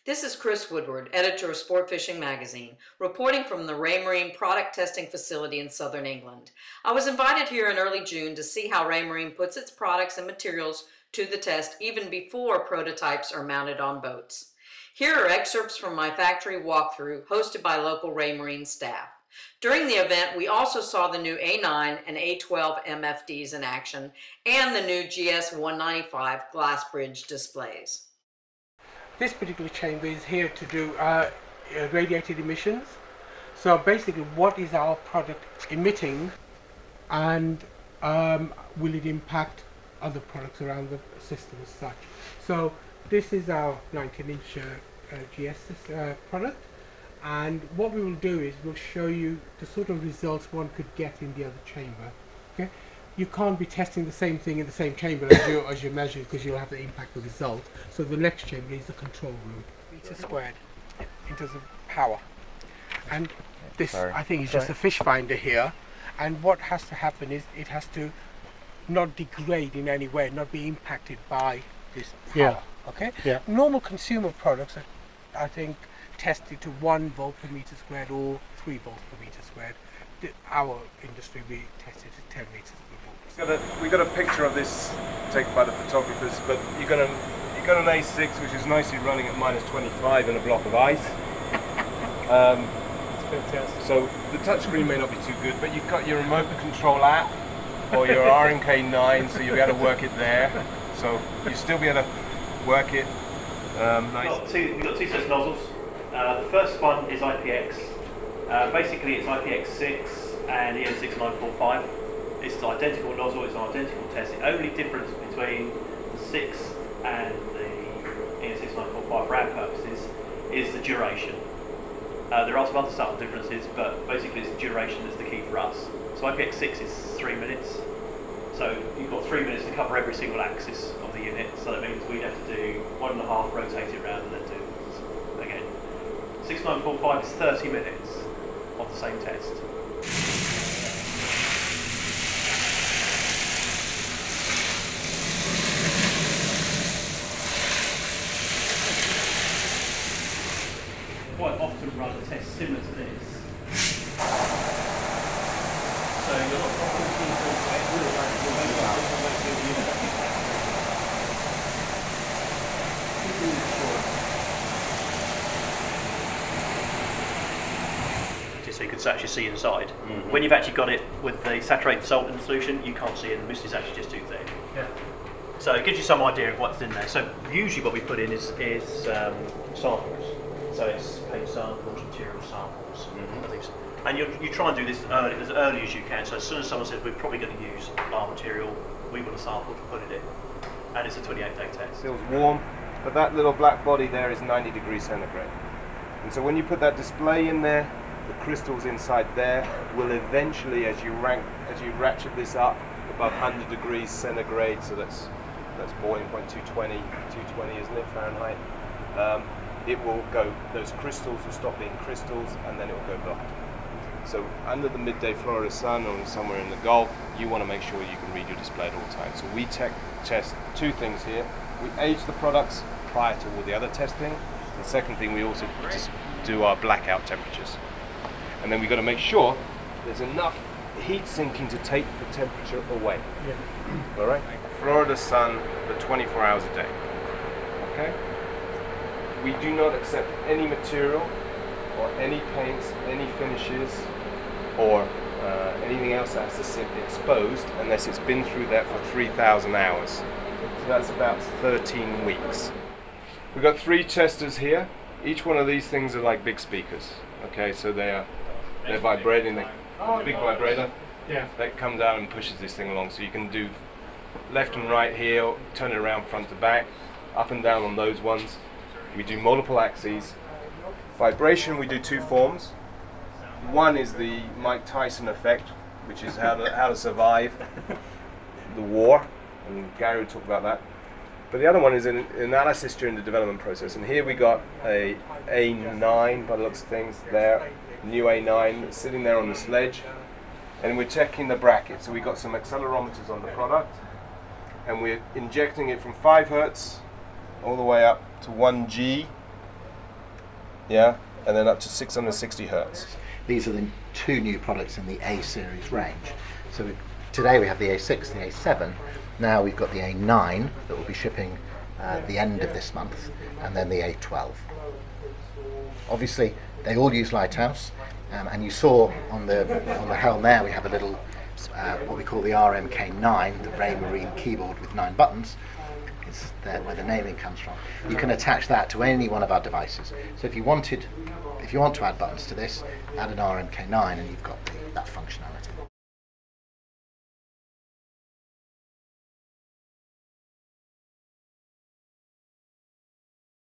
This is Chris Woodward, editor of Sport Fishing Magazine, reporting from the Raymarine product testing facility in southern England. I was invited here in early June to see how Raymarine puts its products and materials to the test even before prototypes are mounted on boats. Here are excerpts from my factory walkthrough hosted by local Raymarine staff. During the event, we also saw the new A9 and A12 MFDs in action and the new GS195 glass bridge displays. This particular chamber is here to do radiated emissions. So basically, what is our product emitting, and will it impact other products around the system as such? So this is our 19-inch GS product, and what we will do is we'll show you the sort of results one could get in the other chamber. Okay, you can't be testing the same thing in the same chamber as you measure, because you'll have to impact the result. So the next chamber is the control room. Meter squared in terms of power, and this I think is just a fish finder here. And what has to happen is it has to not degrade in any way, not be impacted by this power. Yeah. Okay. Yeah. Normal consumer products are, I think, tested to 1 volt per meter squared or 3 volts per meter squared. Our industry, we tested at 10 meters per volt. We got a picture of this taken by the photographers, but you got an A6 which is nicely running at -25 in a block of ice. So the touchscreen may not be too good, but you've got your remote control app or your RMK9, so you'll be able to work it there. So you'll still be able to work it nice. We've got two sets of nozzles. The first one is IPX. Basically it's IPX6 and EN6945. It's an identical nozzle, it's an identical test. The only difference between the 6 and the EN6945 for our purposes is the duration. There are some other subtle differences, but basically it's the duration that's the key for us. So IPX6 is 3 minutes. So you've got 3 minutes to cover every single axis of the unit. So that means we'd have to do 1.5, rotate it around, and then do it again. 6945 is 30 minutes of the same test. Quite often run a test similar to this. So you're not often keen to so you can actually see inside. Mm-hmm. When you've actually got it with the saturated salt in the solution, you can't see it, the mist is actually just too thick. Yeah. So it gives you some idea of what's in there. So usually what we put in is samples. So it's paint samples, material samples, and things. And you try and do this as early as you can. So as soon as someone says we're probably going to use our material, we want a sample to put it in. And it's a 28-day test. Feels warm, but that little black body there is 90 degrees centigrade. And so when you put that display in there, the crystals inside there will eventually, as you ratchet this up above 100 degrees centigrade, so that's boiling point 220, isn't it, Fahrenheit? It will go, those crystals will stop being crystals, and then it will go black. So under the midday Florida sun or somewhere in the Gulf, you want to make sure you can read your display at all times. So we test two things here. We age the products prior to all the other testing. The second thing, we also just do our blackout temperatures. And then we've got to make sure there's enough heat sinking to take the temperature away. Yeah. All right? Florida sun for 24 hours a day. Okay? We do not accept any material or any paints, any finishes, or anything else that has to sit exposed unless it's been through that for 3,000 hours. So that's about 13 weeks. We've got 3 testers here. Each one of these things are like big speakers. Okay, so they're vibrating. Big vibrator that comes down and pushes this thing along. So you can do left and right here, turn it around front to back, up and down on those ones. We do multiple axes. Vibration, we do 2 forms. One is the Mike Tyson effect, which is how to survive the war, and Gary will talk about that. But the other one is an analysis during the development process, and here we got a A9 by the looks of things there, new A9 sitting there on the sledge, and we're checking the bracket. So we got some accelerometers on the product, and we're injecting it from 5 Hertz all the way up to 1 G yeah, and then up to 660 hertz. These are the two new products in the A series range. So today we have the A6, the A7. Now we've got the A9 that will be shipping at the end of this month, and then the A12. Obviously, they all use Lighthouse, and you saw on the helm there we have a little what we call the RMK9, the Raymarine keyboard with 9 buttons. It's there where the naming comes from. You can attach that to any one of our devices. So if you want to add buttons to this, add an RMK9 and you've got that functionality.